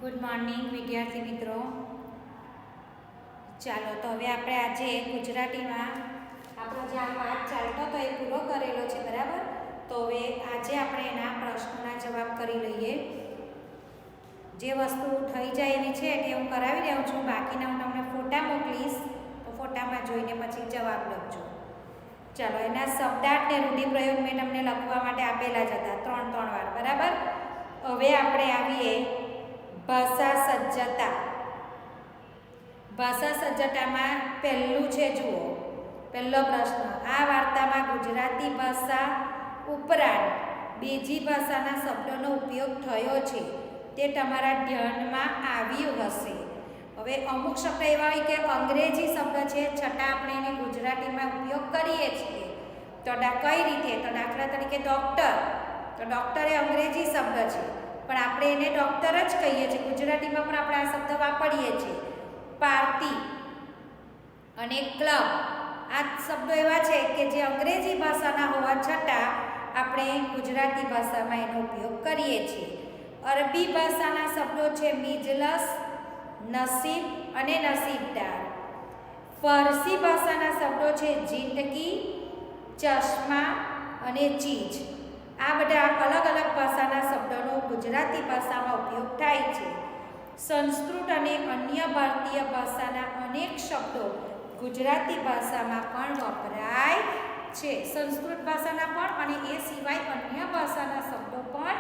Good morning વિદ્યાર્થી મિત્રો. ચાલો તો હવે આપણે આજે ગુજરાતીમાં આપણો જે આ પાઠ ચાલતો હતો એ પૂરો કરેલો છે, બરાબર. તો હવે આજે આપણે એના પ્રશ્નોના જવાબ કરી લઈએ. જે વસ્તુ થઈ જાય એવી છે તે હું કરાવી દઉં છું, બાકીના હું તમને ફોટા મોકલીશ, તો ફોટામાં જોઈને પછી જવાબ લખજો. ચાલો, એના શબ્દાર્થ ને રૂઢિપ્રયોગ મેં તમને લખવા માટે આપેલા જ હતા 3 વાર, બરાબર. હવે આપણે આવીએ ભાષા સજ્જતા. ભાષા સજ્જતામાં પહેલું છે, જુઓ પહેલો પ્રશ્ન. આ વાર્તામાં ગુજરાતી ભાષા ઉપરાંત બીજી ભાષાના શબ્દોનો ઉપયોગ થયો છે તે તમારા ધ્યાનમાં આવ્યું હશે. હવે અમુક શબ્દ એવા હોય કે અંગ્રેજી શબ્દ છે છતાં આપણે એને ગુજરાતીમાં ઉપયોગ કરીએ છીએ. તો કઈ રીતે? તો દાખલા તરીકે ડૉક્ટર. તો ડૉક્ટર એ અંગ્રેજી શબ્દ છે, પણ આપણે એને ડૉક્ટર જ કહીએ છીએ. ગુજરાતીમાં પણ આપણે આ શબ્દ વાપરીએ છીએ. પાર્ટી અને ક્લબ, આ શબ્દો એવા છે કે જે અંગ્રેજી ભાષાના હોવા છતાં આપણે ગુજરાતી ભાષામાં એનો ઉપયોગ કરીએ છીએ. અરબી ભાષાના શબ્દો છે મિજલસ, નસીબ અને નસીબદાર. ફારસી ભાષાના શબ્દો છે જિંદગી, ચશ્મા અને ચીજ. આ બધા અલગ અલગ ભાષાના શબ્દોનો ગુજરાતી ભાષામાં ઉપયોગ થાય છે. સંસ્કૃત અને અન્ય ભારતીય ભાષાના અનેક શબ્દો ગુજરાતી ભાષામાં પણ વપરાય છે. સંસ્કૃત ભાષાના પણ અને એ સિવાય અન્ય ભાષાના શબ્દો પણ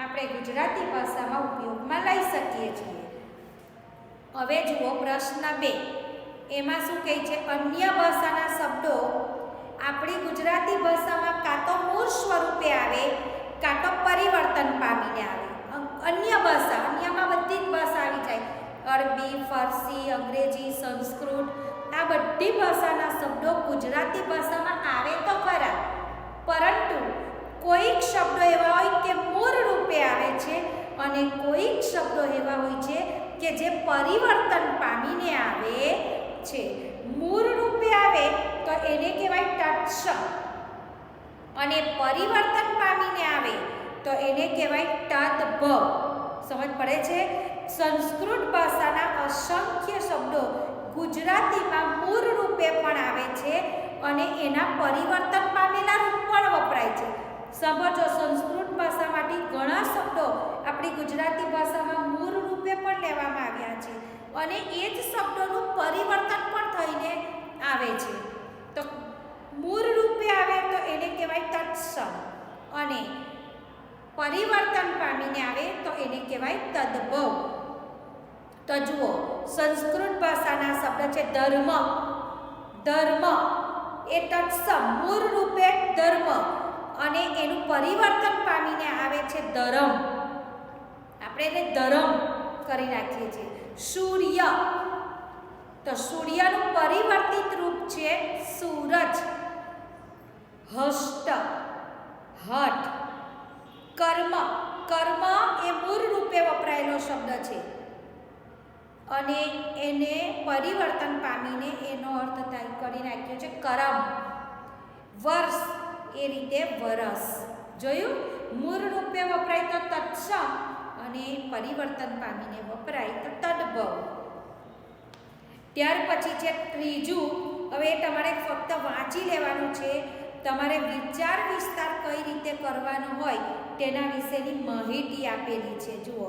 આપણે ગુજરાતી ભાષામાં ઉપયોગમાં લઈ શકીએ છીએ. હવે જુઓ પ્રશ્ન 2. એમાં શું કહે છે? અન્ય ભાષાના શબ્દો આપણી ગુજરાતી ભાષામાં કાં તો મૂળ સ્વરૂપે આવે કાં તો પરિવર્તન પામીને આવે. અન્ય ભાષા, અન્યમાં બધી જ ભાષા આવી જાય. અરબી, ફારસી, અંગ્રેજી, સંસ્કૃત, આ બધી ભાષાના શબ્દો ગુજરાતી ભાષામાં આવે તો ખરા, પરંતુ કોઈક શબ્દો એવા હોય કે મૂળ રૂપે આવે છે અને કોઈક શબ્દો એવા હોય છે કે જે પરિવર્તન પામીને આવે છે. મૂળ રૂપે આવે તો એને કહેવાય તત્સમ, અને પરિવર્તન પામીને આવે તો એને કહેવાય તદ્ભવ. સમજ પડે છે? સંસ્કૃત ભાષાના અસંખ્ય શબ્દો ગુજરાતીમાં મૂળ રૂપે પણ આવે છે અને એના પરિવર્તન પામેલા રૂપ પણ વપરાય છે. સમજો, સંસ્કૃત ભાષામાંથી ઘણા શબ્દો આપણી ગુજરાતી ભાષામાં મૂળ રૂપે પણ લેવામાં આવ્યા છે અને એ જ શબ્દોનું પરિવર્તન પણ થઈને આવે છે. તો મૂળ રૂપે આવે તો એને કહેવાય તત્સમ, અને પરિવર્તન પામીને આવે તો એને કહેવાય તદ્ભવ. તો જુઓ, સંસ્કૃત ભાષાના શબ્દ છે ધર્મ. ધર્મ એ તત્સમ, મૂળ રૂપે ધર્મ, અને એનું પરિવર્તન પામીને આવે છે ધરમ. આપણે એને ધરમ કરી નાખીએ છીએ. સૂર્ય, તો સૂર્યનું પરિવર્તિત રૂપ છે સૂરજ. હસ્ત, હઠ. કર્મ, કર્મ એ મૂળ રૂપે વપરાયેલો શબ્દ છે અને એને પરિવર્તન પામીને એનો અર્થ થાય કરી નાખ્યો છે કરમ. વર્ષ એ રીતે વરસ. જોયું? મૂળ રૂપે વપરાય તો તત્સમ અને પરિવર્તન પામીને વપરાય તો તદ્ભવ. ત્યાર પછી છે ત્રીજું. હવે તમારે ફક્ત વાંચી લેવાનું છે. તમારે વિચાર વિસ્તાર કઈ રીતે કરવાનો હોય તેના વિશેની માહિતી આપેલી છે. જુઓ,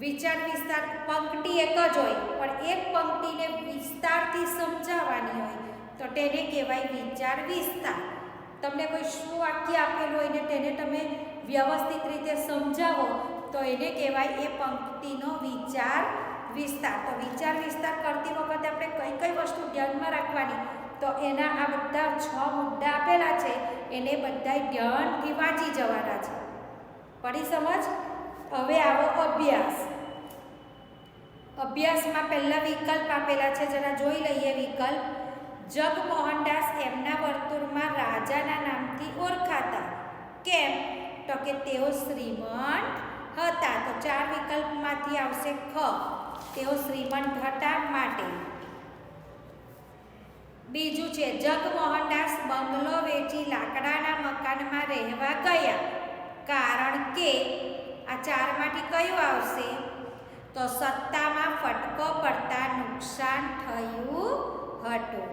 વિચાર વિસ્તાર પંક્તિ એક જ હોય, પણ એક પંક્તિને વિસ્તારથી સમજાવવાની હોય તો તેને કહેવાય વિચાર વિસ્તાર. તમને કોઈ શું વાક્ય આપેલું હોય ને તેને તમે વ્યવસ્થિત રીતે સમજાવો તો એને કહેવાય એ પંક્તિનો વિચાર વિસ્તાર. તો વિચાર વિસ્તાર કરતી વખતે આપણે કઈ કઈ વસ્તુ ધ્યાનમાં રાખવાની, તો એના આ બધા 6 મુદ્દા આપેલા છે, એને બધા ધ્યાનથી વાંચી જવાના છે. પડી સમજ? હવે આવો અભ્યાસ. અભ્યાસમાં પહેલા વિકલ્પ આપેલા છે, જરા જોઈ લઈએ વિકલ્પ. જગમોહનદાસ એમના વર્તુળમાં રાજાના નામથી ઓળખાતા. કેમ? તો કે તેઓ શ્રીમંત હતા. તો 4 વિકલ્પમાંથી આવશે ખ, તેઓ શ્રીમંત હતા માટે. બીજું છે જગમોહનદાસ બંગલો વેચી લાકડાના મકાનમાં રહેવા ગયા, કારણ કે આ 4માંથી કયું આવશે? તો સત્તામાં ફટકો પડતા નુકસાન થયું હતું.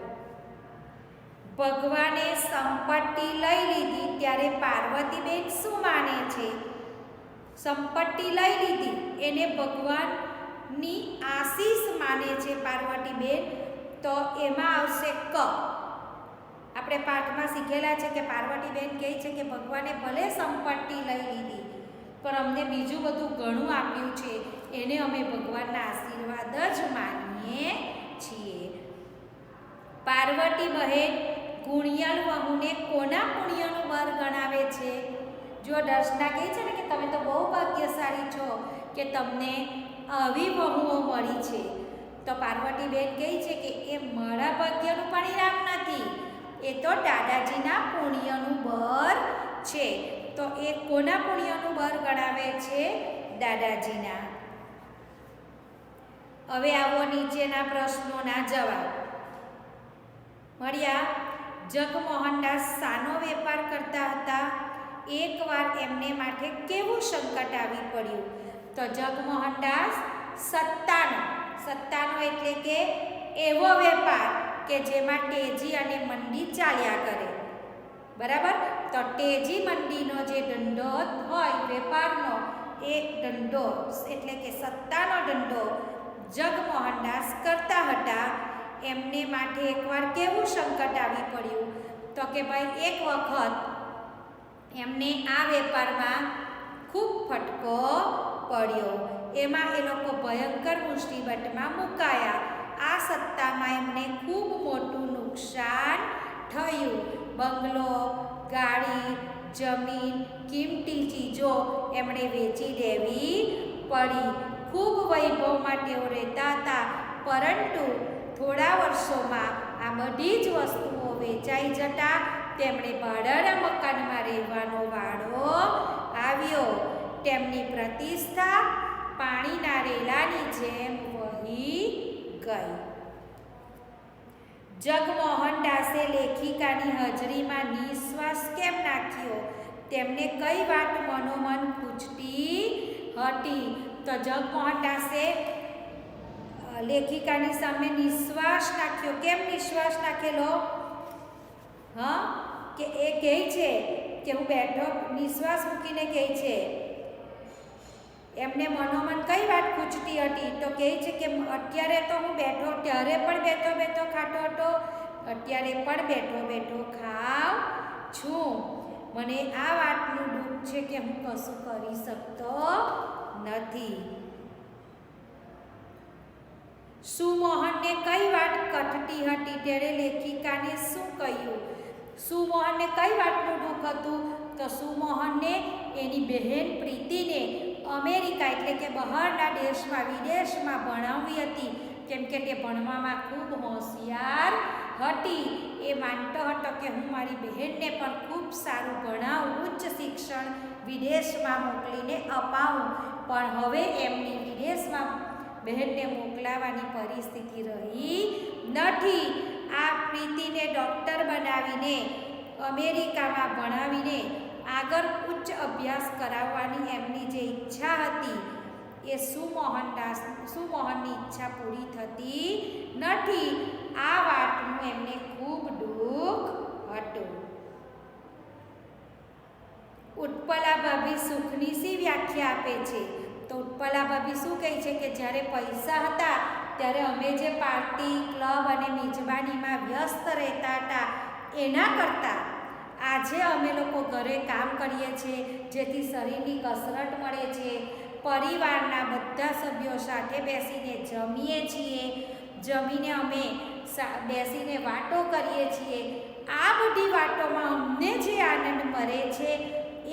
ભગવાને સંપત્તિ લઈ લીધી ત્યારે પાર્વતીબેન શું માને છે? સંપત્તિ લઈ લીધી એને ભગવાનની આશીષ માને છે પાર્વતીબેન, તો એમાં આવશે ક. આપણે પાઠમાં શીખેલા છે કે પાર્વતીબેન કહે છે કે ભગવાને ભલે સંપત્તિ લઈ લીધી પણ અમને બીજું બધું ઘણું આપ્યું છે, એને અમે ભગવાનના આશીર્વાદ જ માનીએ છીએ. પાર્વતી બહેન ગુણિયલ વહુને કોના પુણ્યનું બર ગણાવે છે? જો દર્શના કહે છે ને કે તમે તો બહુ ભાગ્યશાળી છો કે તમને આવી વહુઓ મળી છે, તો પાર્વતીબેન કહે છે કે એ મારા ભાગ્યનું પરિણામ નથી, એ તો દાદાજીના પુણ્યનું બર છે. તો એ કોના પુણ્યનું બર ગણાવે છે? દાદાજીના. હવે આવો નીચેના પ્રશ્નોના જવાબ. મળ્યા. જગમોહનદાસ શાનો વેપાર કરતા હતા? એકવાર એમને માટે કેવું સંકટ આવી પડ્યું? તો જગમોહનદાસ સત્તાનો એટલે કે એવો વેપાર કે જેમાં તેજી અને મંદી ચાલ્યા કરે. બરાબર? તો તેજી મંદીનો જે ધંધો હોય વેપારનો, એ ધંધો એટલે કે સત્તાનો ધંધો જગમોહનદાસ કરતા હતા. એમને માટે એકવાર કેવું સંકટ આવી પડ્યું? તો કે ભાઈ એક વખત એમને આ વેપારમાં ખૂબ ફટકો પડ્યો, એમાં એ લોકો ભયંકર મુસીબતમાં મુકાયા. આ સત્તામાં એમને ખૂબ મોટું નુકસાન થયું. બંગલો, ગાડી, જમીન, કિંમતી ચીજો એમણે વેચી દેવી પડી. ખૂબ વૈભવમાં તેઓ રહેતા હતા, પરંતુ થોડા વર્ષોમાં આ બધી જ વસ્તુઓ વેચાઈ જતા તેમણે ભાડાના મકાનમાં રહેવાનો વાળો આવ્યો. તેમની પ્રતિષ્ઠા પાણીના રેલાની જેમ વહી ગઈ. જગમોહનદાસે લેખિકાની હાજરીમાં નિશ્વાસ કેમ નાખ્યો? તેમને કઈ વાત મનોમન પૂછતી હતી? તો જગમોહનદાસે લેખિકાની સામે નિશ્વાસ નાખ્યો. કેમ નિશ્વાસ નાખેલો? કે એ કહે છે કે હું બેઠો, નિશ્વાસ મૂકીને કહે છે. એમને મનોમન કઈ વાત પૂછતી હતી? તો કહે છે કે અત્યારે તો હું બેઠો, ત્યારે પણ બેઠો બેઠો ખાતો હતો, અત્યારે પણ બેઠો બેઠો ખાઉં છું. મને આ વાતનું દુઃખ છે કે હું કશું કરી શકતો નથી. સુમોહનને કઈ વાત કથતી હતી? ત્યારે લેખિકાને શું કહ્યું? સુમોહનને કઈ વાતનું દુઃખ હતું? તો સુમોહનને એની બહેન પ્રીતિને અમેરિકા એટલે કે બહારના દેશમાં, વિદેશમાં ભણાવવી હતી, કેમ કે તે ભણવામાં ખૂબ હોશિયાર હતી. એ માનતો હતો કે હું મારી બહેનને પણ ખૂબ સારું ભણાવું, ઉચ્ચ શિક્ષણ વિદેશમાં મોકલીને અપાવું. પણ હવે એમની વિદેશમાં બહેનને મોકલાવાની પરિસ્થિતિ રહી નથી. આ પ્રીતિને ડૉક્ટર બનાવીને અમેરિકામાં ભણાવીને આગળ ઉચ્ચ અભ્યાસ કરાવવાની એમની જે ઈચ્છા હતી, એ સુમોહનની ઈચ્છા પૂરી થતી નથી. આ વાતનું એમને ખૂબ દુઃખ હતું. ઉત્પલા ભાભી સુખની શી વ્યાખ્યા આપે છે? તો ઉત્પલા ભાભી શું કહે છે કે જ્યારે પૈસા હતા ત્યારે અમે જે પાર્ટી, ક્લબ અને મિજબાનીમાં વ્યસ્ત રહેતા હતા એના કરતાં આજે અમે લોકો ઘરે કામ કરીએ છીએ, જેથી શરીરની કસરત મળે છે, પરિવારના બધા સભ્યો સાથે બેસીને જમીએ છીએ, જમીને અમે બેસીને વાતો કરીએ છીએ. આ બધી વાતોમાં અમને જે આનંદ મળે છે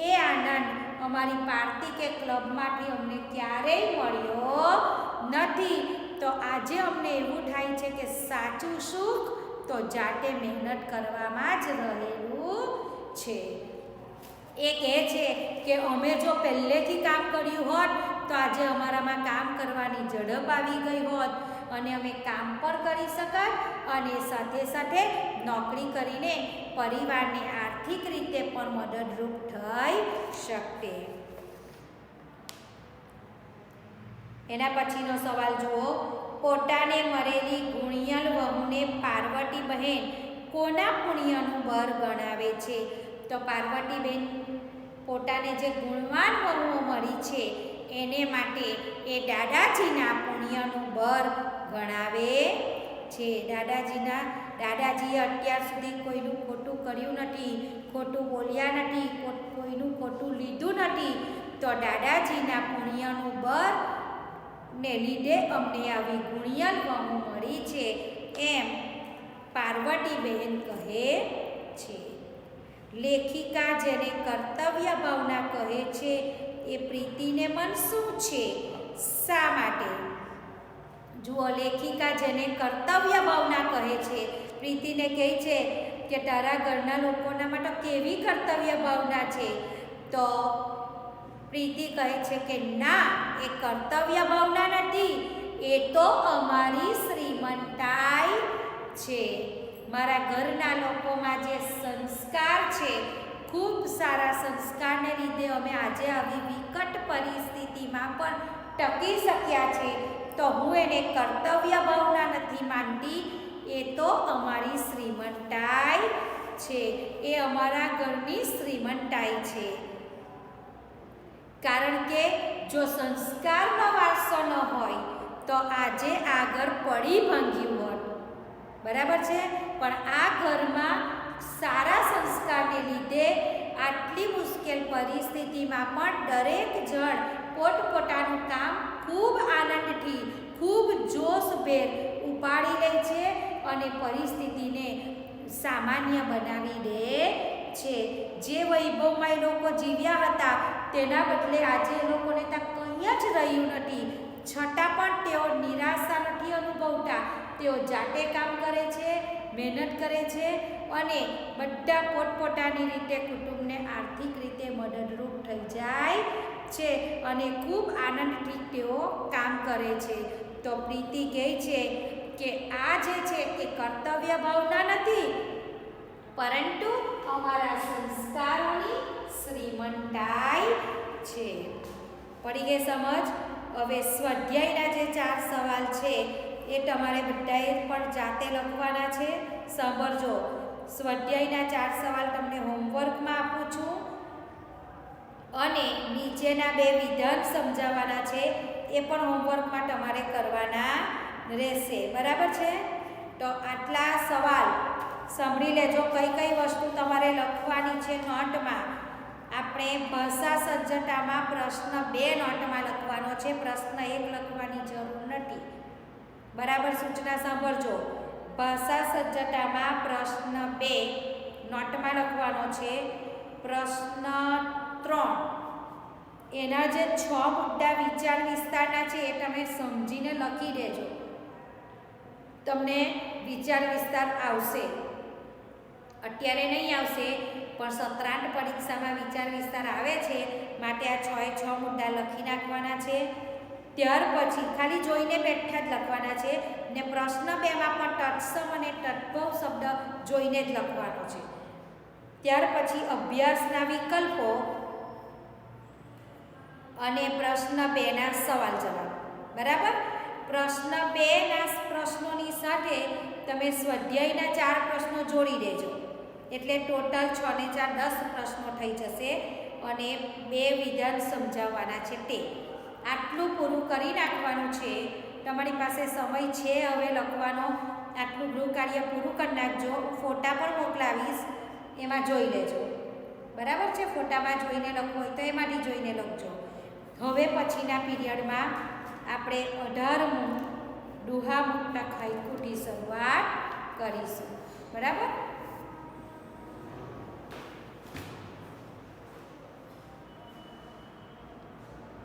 એ આનંદ અમારી પાર્ટી કે ક્લબમાંથી અમને ક્યારેય મળ્યો નથી. તો આજે અમને એવું થાય છે કે સાચું સુખ તો જાતે મહેનત કરવામાં જ રહેલું છે. એ કહે છે કે અમે જો પહેલેથી કામ કર્યું હોત તો આજે અમારામાં કામ કરવાની ઝડપ આવી ગઈ હોત અને અમે કામ પણ કરી શકત અને સાથે સાથે નોકરી કરીને પરિવારને આર્થિક રીતે પણ મદદરૂપ થઈ શકતે. એના પછીનો સવાલ જુઓ, પોતાને મરેલી ગુણિયલ વહુને પાર્વતી બહેન કોના પુણ્યનું બર ગણાવે છે? તો પાર્વતીબેન પોતાને જે ગુણવાન વહુઓ મળી છે એને માટે એ દાદાજીના પુણ્યનું બર ગણાવે છે. દાદાજીએ અત્યાર સુધી કોઈનું ખોટું કર્યું નથી, ખોટું બોલ્યા નથી, કોઈનું ખોટું લીધું નથી, તો દાદાજીના પુણ્યનું બર ને લીધે અમને આવી ગુણિયલ વહુ મળી છે એમ પાર્વતીબેન કહે છે. લેખિકા જેને કર્તવ્ય ભાવના કહે છે એ પ્રીતિને મન શું છે? શા માટે? જુઓ, લેખિકા જેને કર્તવ્ય ભાવના કહે છે, પ્રીતિને કહે છે કે તારા ઘરના લોકોના માટે કેવી કર્તવ્ય ભાવના છે? તો પ્રીતિ કહે છે કે ના, એ કર્તવ્ય ભાવના નથી, એ તો અમારી શ્રીમંતાઈ છે. મારા ઘરના લોકોમાં જે સંસ્કાર છે, ખૂબ સારા સંસ્કારને લીધે અમે આજે આવી વિકટ પરિસ્થિતિમાં પણ ટકી શક્યા છે. તો હું એને કર્તવ્ય ભાવના નથી માનતી, એ તો અમારી શ્રીમંતાઈ છે, એ અમારા ઘરની શ્રીમંતાઈ છે. કારણ કે જો સંસ્કારનો વારસો ન હોય તો આજે આ ઘર પડી ભાંગ્યું હોત, બરાબર છે. પણ આ ઘરમાં સારા સંસ્કારને લીધે આટલી મુશ્કેલ પરિસ્થિતિમાં પણ દરેક જણ પોતપોતાનું કામ ખૂબ આનંદથી, ખૂબ જોશભેર ઉપાડી લે છે અને પરિસ્થિતિને સામાન્ય બનાવી દે છે. જે વૈભવમાં એ લોકો જીવ્યા હતા તેના બદલે આજે એ લોકોને ત્યાં કંઈ જ રહ્યું નથી, છતાં પણ તેઓ નિરાશા નથી અનુભવતા. તેઓ જાતે કામ કરે છે, મહેનત કરે છે અને બધા પોતપોતાની રીતે કુટુંબને આર્થિક રીતે મદદરૂપ થઈ જાય છે અને ખૂબ આનંદથી તેઓ કામ કરે છે. તો પ્રીતિ કહે છે કે આ જે છે એ કર્તવ્ય ભાવના નથી, પરંતુ અમારા સંસ્કારોની શ્રીમંતાઈ છે. પડી ગઈ સમજ? હવે સ્વાધ્યાયના જે 4 સવાલ છે એ તમારે બધાએ પણ જાતે લખવાના છે. સાંભળજો, સ્વાધ્યાયના 4 સવાલ તમને હોમવર્કમાં આપું છું અને નીચેના 2 વિધાન સમજાવવાના છે, એ પણ હોમવર્કમાં તમારે કરવાના રહેશે, બરાબર છે. તો આટલા સવાલ સાંભળી લેજો. કઈ કઈ વસ્તુ તમારે લખવાની છે નોટમાં. આપણે ભાષા સજ્જતામાં પ્રશ્ન 2 નોટમાં લખવાનો છે, પ્રશ્ન 1 લખવાની જરૂર નથી, બરાબર. સૂચના સાંભળજો. ભાષા સજ્જતામાં પ્રશ્ન 2 નોટમાં લખવાનો છે. પ્રશ્ન 3 એના જે 6 મુદ્દા વિચાર વિસ્તારના છે એ તમે સમજીને લખી દેજો, તમને વિચાર વિસ્તાર આવશે. અત્યારે નહીં આવશે પણ સત્રાંત પરીક્ષામાં વિચાર વિસ્તાર આવે છે, માટે આ 6 મુદ્દા લખી નાખવાના છે. ત્યાર પછી ખાલી જોઈને બેઠા જ લખવાના છે ને પ્રશ્ન 2માં પણ તત્સમ અને તદ્ભવ શબ્દ જોઈને જ લખવાનો છે. ત્યાર પછી અભ્યાસના વિકલ્પો અને પ્રશ્ન 2ના સવાલ જવાબ, બરાબર. પ્રશ્ન 2ના પ્રશ્નોની સાથે તમે સ્વાધ્યાયના 4 પ્રશ્નો જોડી દેજો, એટલે ટોટલ 6 ને 4 10 પ્રશ્નો થઈ જશે અને 2 વિધાન સમજાવવાના છે. તે આટલું પૂરું કરી નાખવાનું છે. તમારી પાસે સમય છે હવે લખવાનો. આટલું ગૃહ કાર્ય પૂરું કરી નાખજો. ફોટા પણ મોકલાવીશ, એમાં જોઈ લેજો, બરાબર છે. ફોટામાં જોઈને લખવું હોય તો એમાંથી જોઈને લખજો. હવે પછીના પીરિયડમાં આપણે 18મું દુહા મુક્તક હાઈકુથી શરૂઆત કરીશું, બરાબર.